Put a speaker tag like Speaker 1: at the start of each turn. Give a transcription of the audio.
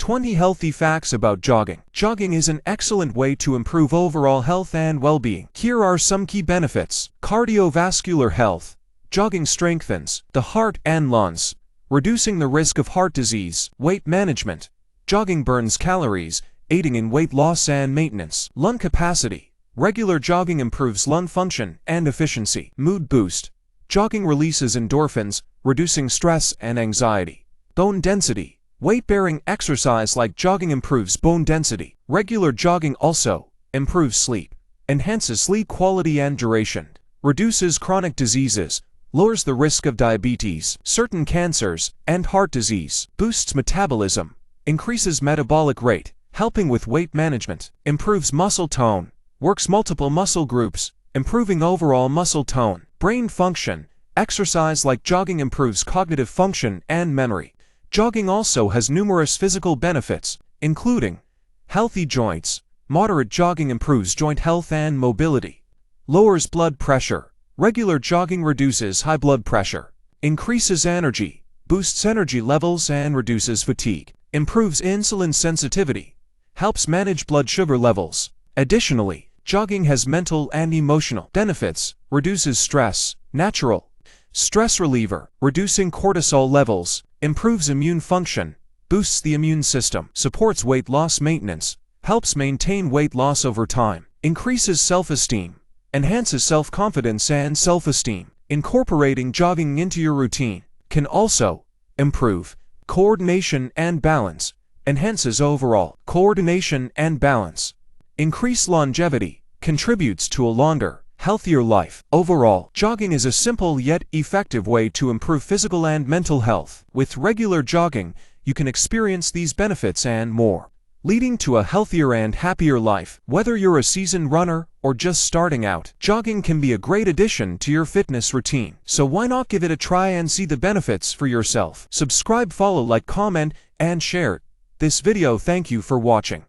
Speaker 1: 20 healthy facts about jogging. Jogging is an excellent way to improve overall health and well-being. Here are some key benefits. Cardiovascular health. Jogging strengthens the heart and lungs, reducing the risk of heart disease. Weight management. Jogging burns calories, aiding in weight loss and maintenance. Lung capacity. Regular jogging improves lung function and efficiency. Mood boost. Jogging releases endorphins, reducing stress and anxiety. Bone density. Weight-bearing exercise like jogging improves bone density. Regular jogging also improves sleep, enhances sleep quality and duration, reduces chronic diseases, lowers the risk of diabetes, certain cancers, and heart disease. Boosts metabolism, increases metabolic rate, helping with weight management. Improves muscle tone, works multiple muscle groups, improving overall muscle tone. Brain function. Exercise like jogging improves cognitive function and memory. Jogging also has numerous physical benefits, including healthy joints. Moderate jogging improves joint health and mobility. Lowers blood pressure. Regular jogging reduces high blood pressure. Increases energy, boosts energy levels and reduces fatigue. Improves insulin sensitivity. Helps manage blood sugar levels. Additionally, jogging has mental and emotional benefits. Reduces stress. Natural stress reliever, reducing cortisol levels. Improves immune function, boosts the immune system. Supports weight loss maintenance, helps maintain weight loss over time. Increases self-esteem, enhances self-confidence and self-esteem. Incorporating jogging into your routine can also improve coordination and balance, enhances overall coordination and balance. Increase longevity, contributes to a longer, healthier life. Overall, jogging is a simple yet effective way to improve physical and mental health. With regular jogging, you can experience these benefits and more, leading to a healthier and happier life. Whether you're a seasoned runner or just starting out, jogging can be a great addition to your fitness routine. So why not give it a try and see the benefits for yourself? Subscribe, follow, like, comment, and share this video. Thank you for watching.